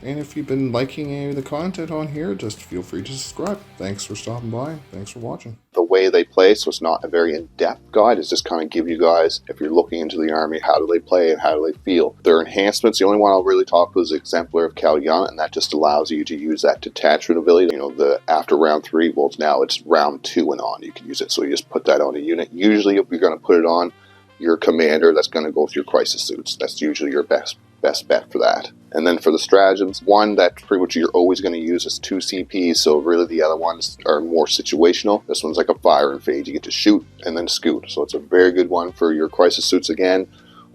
And if you've been liking any of the content on here, just feel free to subscribe. Thanks for stopping by. Thanks for watching. The way they play, so it's not a very in-depth guide. It's just kind of give you guys, if you're looking into the army, how do they play and how do they feel. Their enhancements, the only one I'll really talk about is Exemplar of Calyon, and that just allows you to use that detachment ability. You know, the after round 3, well, now it's round 2 and on. You can use it, so you just put that on a unit. Usually, if you're going to put it on your commander, that's going to go with your crisis suits. That's usually your best bet for that. And then for the stratagems, one that pretty much you're always going to use is 2 CPs, so really the other ones are more situational. This one's like a fire and fade. You get to shoot and then scoot. So it's a very good one for your crisis suits again,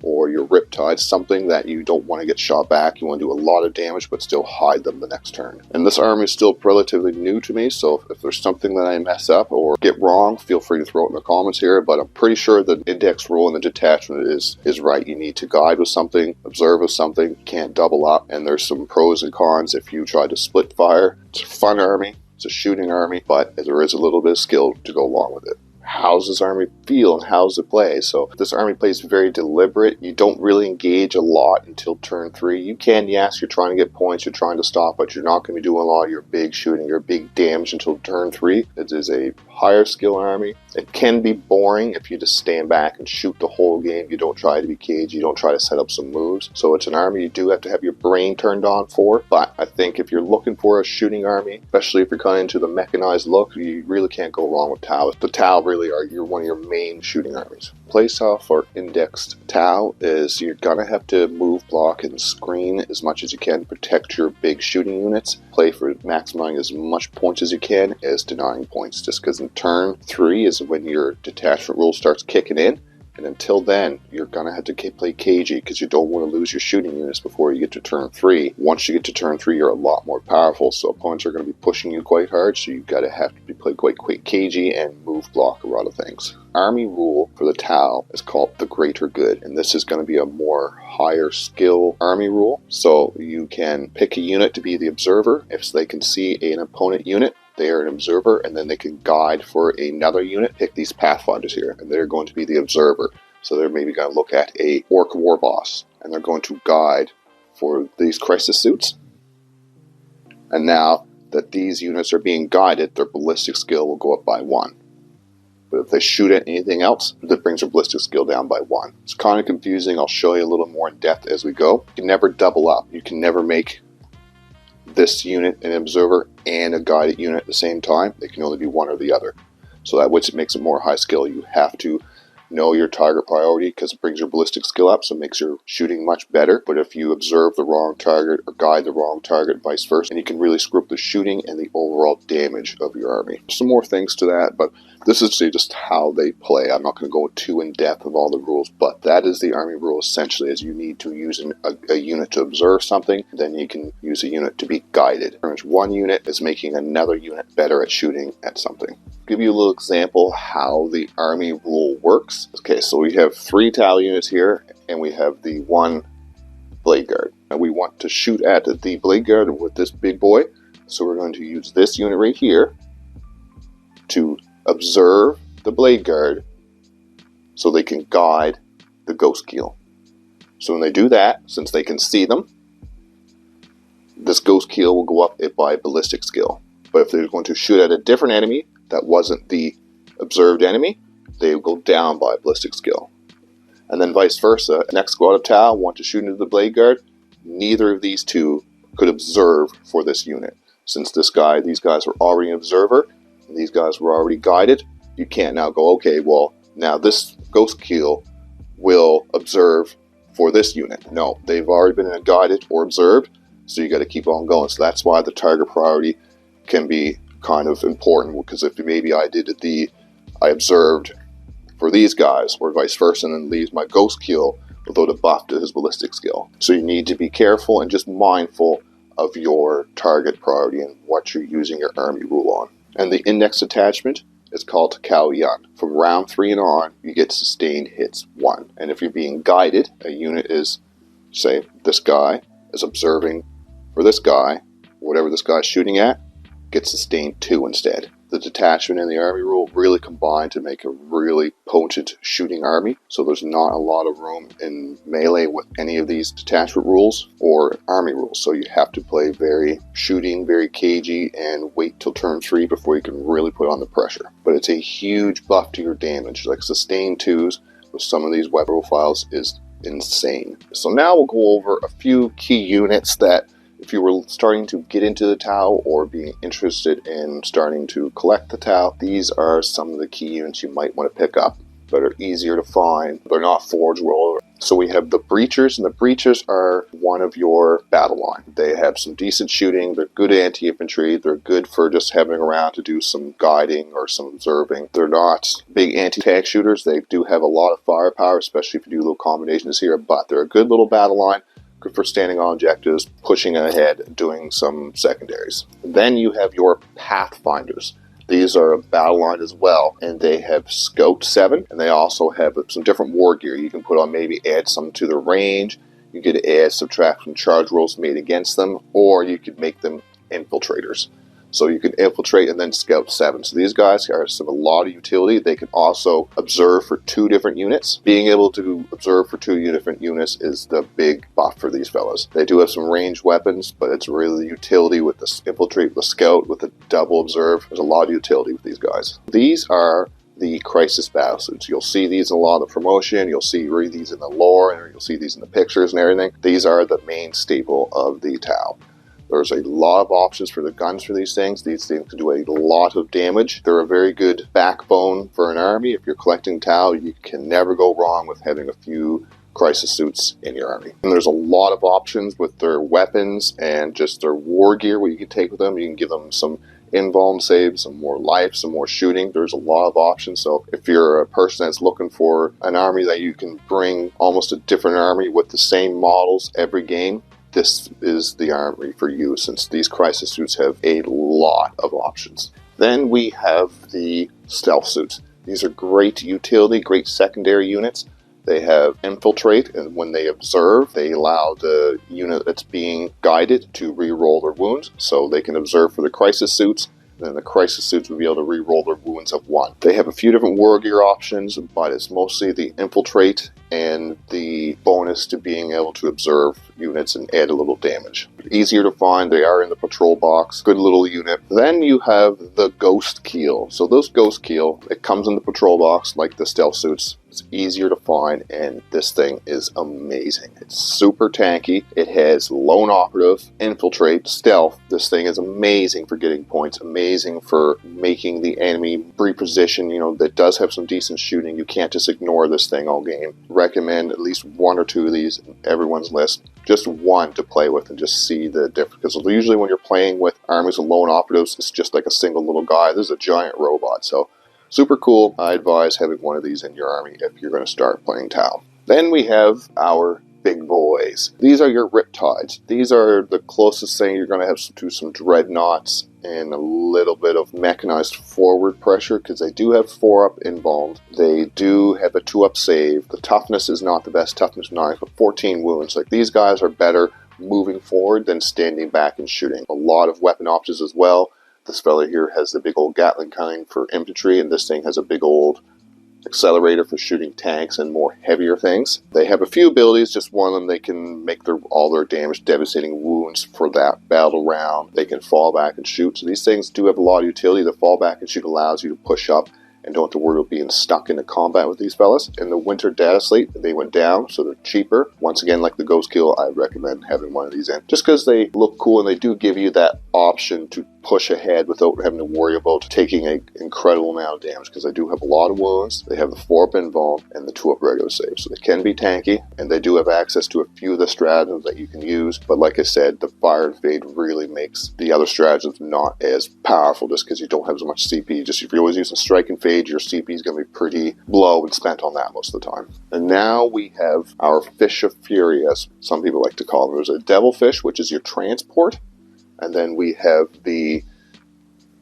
or your Riptide, something that you don't want to get shot back. You want to do a lot of damage, but still hide them the next turn. And this army is still relatively new to me, so if there's something that I mess up or get wrong, feel free to throw it in the comments here, but I'm pretty sure the index rule and the detachment is right. You need to guide with something, observe with something, can't double up, and there's some pros and cons if you try to split fire. It's a fun army, it's a shooting army, but there is a little bit of skill to go along with it. How's this army feel and how's it play? So this army plays very deliberate. You don't really engage a lot until turn 3. You can, yes, you're trying to get points, you're trying to stop, but you're not going to be doing a lot of your big shooting, your big damage until turn 3. It is a higher skill army. It can be boring if you just stand back and shoot the whole game. You don't try to be cagey, you don't try to set up some moves. So it's an army you do have to have your brain turned on for, but I think if you're looking for a shooting army, especially if you're kind of into the mechanized look, you really can't go wrong with Tau. The Tau really are one of your main shooting armies. Playstyle for indexed Tau is you're gonna have to move, block, and screen as much as you can to protect your big shooting units. Play for maximizing as much points as you can as denying points, just because in turn 3 is when your detachment rule starts kicking in. And until then, you're going to have to play cagey because you don't want to lose your shooting units before you get to turn 3. Once you get to turn 3, you're a lot more powerful, so opponents are going to be pushing you quite hard, so you've got to have to play quite cagey and move block a lot of things. Army rule for the Tau is called the Greater Good, and this is going to be a more higher skill army rule. So you can pick a unit to be the observer if they can see an opponent unit. They are an observer, and then they can guide for another unit. Pick these pathfinders here, and they're going to be the observer. So they're maybe going to look at a orc war boss, and they're going to guide for these crisis suits. And now that these units are being guided, their ballistic skill will go up by 1. But if they shoot at anything else, that brings their ballistic skill down by 1. It's kind of confusing. I'll show you a little more in depth as we go. You can never double up. You can never make this unit an observer and a guided unit at the same time. They can only be one or the other. So that which makes it more high skill. You have to know your target priority because it brings your ballistic skill up, so it makes your shooting much better. But if you observe the wrong target or guide the wrong target, vice versa, and you can really screw up the shooting and the overall damage of your army. Some more things to that, but this is just how they play. I'm not going to go too in depth of all the rules, but that is the army rule essentially, is you need to use a unit to observe something, then you can use a unit to be guided. One unit is making another unit better at shooting at something. Give you a little example how the army rule works. Okay, so we have 3 Tau units here, and we have the 1 Blade Guard. And we want to shoot at the Blade Guard with this big boy, so we're going to use this unit right here to observe the Blade Guard so they can guide the Ghost Keel. So when they do that, since they can see them, this Ghost Keel will go up by ballistic skill. But if they're going to shoot at a different enemy that wasn't the observed enemy, they will go down by ballistic skill. And then vice versa. Next squad of Tau want to shoot into the Blade Guard. Neither of these two could observe for this unit. Since these guys were already an observer, and these guys were already guided, you can't now go, okay, well, now this Ghost Keel will observe for this unit. No, they've already been guided or observed, so you got to keep on going. So that's why the target priority can be kind of important, because if maybe I observed for these guys, or vice versa, and then leaves my Ghost Keel without a buff to his ballistic skill. So you need to be careful and just mindful of your target priority and what you're using your army rule on. And the index attachment is called Cao Yan. From round 3 and on, you get sustained hits 1. And if you're being guided, a unit is, say, this guy is observing for this guy, whatever this guy's shooting at, gets sustained 2 instead. the detachment and the army rule really combine to make a really potent shooting army. So there's not a lot of room in melee with any of these detachment rules or army rules. So you have to play very shooting, very cagey, and wait till turn 3 before you can really put on the pressure. But it's a huge buff to your damage. Like sustained 2s with some of these weapon profiles is insane. So now we'll go over a few key units that if you were starting to get into the Tau or being interested in starting to collect the Tau, these are some of the key units you might want to pick up that are easier to find. They're not Forge World. So we have the Breachers, and the Breachers are one of your battle line. They have some decent shooting, they're good anti-infantry, they're good for just having around to do some guiding or some observing. They're not big anti-tank shooters. They do have a lot of firepower, especially if you do little combinations here, but they're a good little battle line. Good for standing on objectives, pushing ahead, doing some secondaries. Then you have your Pathfinders. These are a battle line as well, and they have Scout 7, and they also have some different war gear. You can put on, maybe add some to their range, you could add, subtract from charge rolls made against them, or you could make them infiltrators. So you can infiltrate and then Scout 7. So these guys are a lot of utility. They can also observe for 2 different units. Being able to observe for 2 different units is the big buff for these fellas. They do have some ranged weapons, but it's really the utility with the infiltrate, the Scout, with the double observe. There's a lot of utility with these guys. These are the Crisis Battlesuits. You'll see these in a lot of the promotion. You'll see these in the lore, and you'll see these in the pictures and everything. These are the main staple of the Tau. There's a lot of options for the guns for these things. These things can do a lot of damage. They're a very good backbone for an army. If you're collecting Tau, you can never go wrong with having a few Crisis Suits in your army. And there's a lot of options with their weapons and just their war gear, what you can take with them. You can give them some invuln saves, some more life, some more shooting. There's a lot of options. So if you're a person that's looking for an army that you can bring almost a different army with the same models every game, this is the army for you, since these Crisis Suits have a lot of options. Then we have the Stealth Suits. These are great utility, great secondary units. They have Infiltrate, and when they observe, they allow the unit that's being guided to re-roll their wounds, so they can observe for the Crisis Suits. Then the Crisis Suits will be able to re-roll their wounds of 1. They have a few different war gear options, but it's mostly the Infiltrate and the bonus to being able to observe units and add a little damage. Easier to find, they are in the patrol box, good little unit. Then you have the Ghost Keel. So those Ghost Keel, it comes in the patrol box like the Stealth Suits. It's easier to find, and this thing is amazing. It's super tanky. It has Lone Operative, Infiltrate, Stealth. This thing is amazing for getting points, amazing for making the enemy reposition. You know, that does have some decent shooting. You can't just ignore this thing all game. Recommend at least 1 or 2 of these in everyone's list. Just 1 to play with and just see the difference. Because usually when you're playing with armies of Lone Operatives, it's just like a single little guy. This is a giant robot, so super cool. I advise having 1 of these in your army if you're going to start playing Tau. Then we have our big boys. These are your Riptides. These are the closest thing you're going to have to some Dreadnoughts and a little bit of mechanized forward pressure, because they do have 4-up involved. They do have a 2-up save. The toughness is not the best, toughness 9, but 14 wounds. Like, these guys are better moving forward than standing back and shooting. A lot of weapon options as well. This fella here has the big old Gatling kind for infantry, and this thing has a big old accelerator for shooting tanks and more heavier things. They have a few abilities. Just one of them, they can make all their damage, devastating wounds for that battle round. They can fall back and shoot. So these things do have a lot of utility. The fall back and shoot allows you to push up and don't have to worry about being stuck into combat with these fellas. In the winter data slate, they went down, so they're cheaper. Once again, like the Ghost Kill, I recommend having 1 of these in, just because they look cool and they do give you that option to push ahead without having to worry about taking an incredible amount of damage, because they do have a lot of wounds. They have the 4-up invuln and the 2-up regular save, so they can be tanky, and they do have access to a few of the stratagems that you can use. But like I said, the Fire and Fade really makes the other stratagems not as powerful, just because you don't have as much CP. Just if you're always using Strike and Fade, your CP is going to be pretty low and spent on that most of the time. And now we have our Fish of Fury, as some people like to call them. There's a Devilfish, which is your transport, and then we have the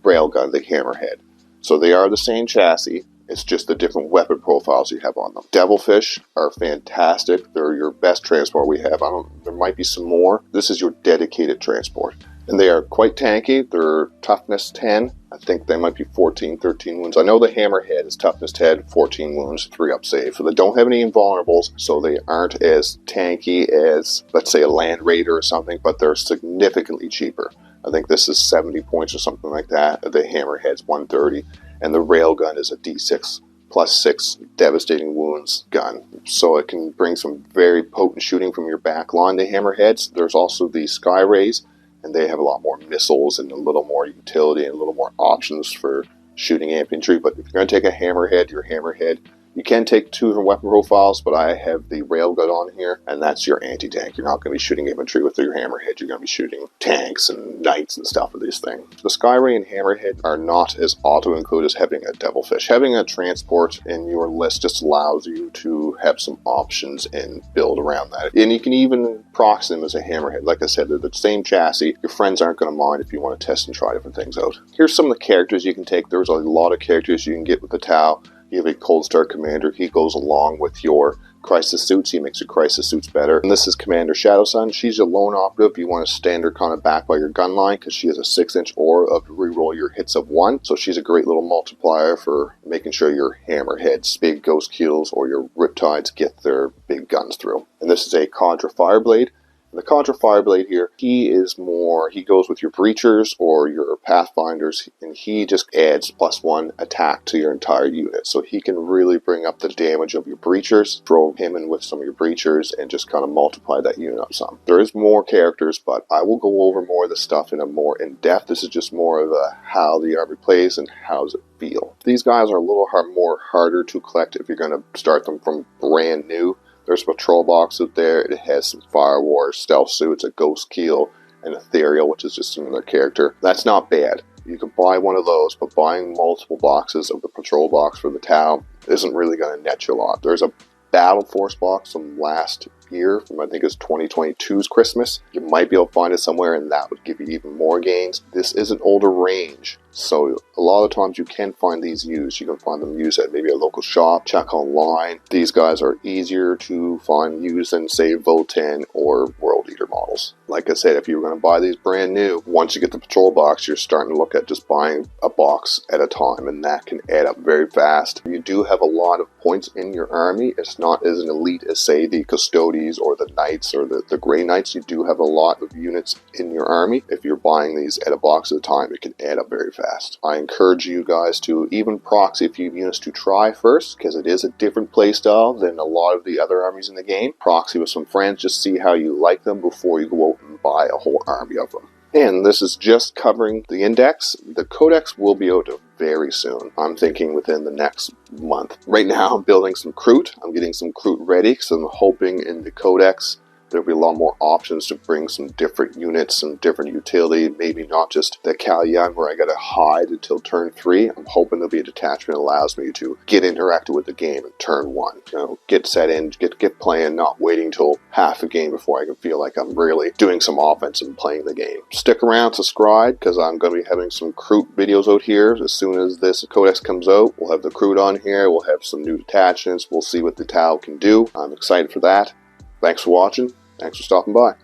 Railgun, the Hammerhead. So they are the same chassis, it's just the different weapon profiles you have on them. Devilfish are fantastic. They're your best transport we have. There might be some more. This is your dedicated transport. And they are quite tanky. They're toughness 10. I think they might be 14, 13 wounds. I know the Hammerhead is toughness 10, 14 wounds, 3 up save. So they don't have any invulnerables, so they aren't as tanky as, let's say, a Land Raider or something, but they're significantly cheaper. I think this is 70 points or something like that. The Hammerhead's 130, and the Railgun is a D6 plus 6 devastating wounds gun. So it can bring some very potent shooting from your back line, the Hammerheads. There's also the Sky Rays, and they have a lot more missiles and a little more utility and a little more options for shooting infantry. But if you're going to take a Hammerhead, your Hammerhead, you can take 2 different weapon profiles, but I have the Railgun on here, and that's your anti-tank. You're not going to be shooting infantry with your Hammerhead. You're going to be shooting tanks and knights and stuff with these things. The Skyray and Hammerhead are not as auto-include as having a Devilfish. Having a transport in your list just allows you to have some options and build around that. And you can even proxy them as a Hammerhead. Like I said, they're the same chassis. Your friends aren't going to mind if you want to test and try different things out. Here's some of the characters you can take. There's a lot of characters you can get with the Tau. You have a Cold Star Commander. He goes along with your Crisis Suits. He makes your Crisis Suits better. And this is Commander Shadowsun. She's your lone operative. You want to stand her kind of back by your gun line because she has a 6-inch aura of reroll your hits of 1. So she's a great little multiplier for making sure your Hammerheads, big Ghost Kills, or your Riptides get their big guns through. And this is a Contra Fireblade. The Contra Fireblade here, he goes with your Breachers or your Pathfinders, and he just adds +1 attack to your entire unit. So he can really bring up the damage of your Breachers, throw him in with some of your Breachers, and just kind of multiply that unit up some. There is more characters, but I will go over more of the stuff in a more in-depth. This is just more of a how the army plays and how does it feel. These guys are a little more harder to collect if you're going to start them from brand new. There's a patrol box out there. It has some Fire War, Stealth Suits, a Ghost Keel, and Ethereal, which is just another character. That's not bad. You can buy one of those, but buying multiple boxes of the patrol box for the Tau isn't really going to net you a lot. There's a Battle Force box from last year, from I think it's 2022's Christmas. You might be able to find it somewhere, and that would give you even more gains. This is an older range, so a lot of times you can find these used. You can find them used at maybe a local shop, check online. These guys are easier to find used than, say, Votan or World Eater models. Like I said, if you were going to buy these brand new, once you get the patrol box, you're starting to look at just buying a box at a time, and that can add up very fast. You do have a lot of points in your army. It's not as an elite as, say, the Custodians or the Knights or the Grey Knights. You do have a lot of units in your army. If you're buying these at a box at a time, it can add up very fast. I encourage you guys to even proxy a few units to try first, because it is a different playstyle than a lot of the other armies in the game. Proxy with some friends, just see how you like them before you go out and buy a whole army of them. And this is just covering the index. The codex will be out very soon. I'm thinking within the next month. Right now I'm building some Kroot. I'm getting some Kroot ready because I'm hoping in the codex there'll be a lot more options to bring some different units, some different utility, maybe not just the Kalyan where I gotta hide until turn 3. I'm hoping there'll be a detachment that allows me to get interactive with the game in turn 1. You know, get set in, get playing, not waiting till half the game before I can feel like I'm really doing some offense and playing the game. Stick around, subscribe, because I'm going to be having some Kroot videos out here. As soon as this codex comes out, we'll have the Kroot on here, we'll have some new detachments, we'll see what the Tau can do. I'm excited for that. Thanks for watching. Thanks for stopping by.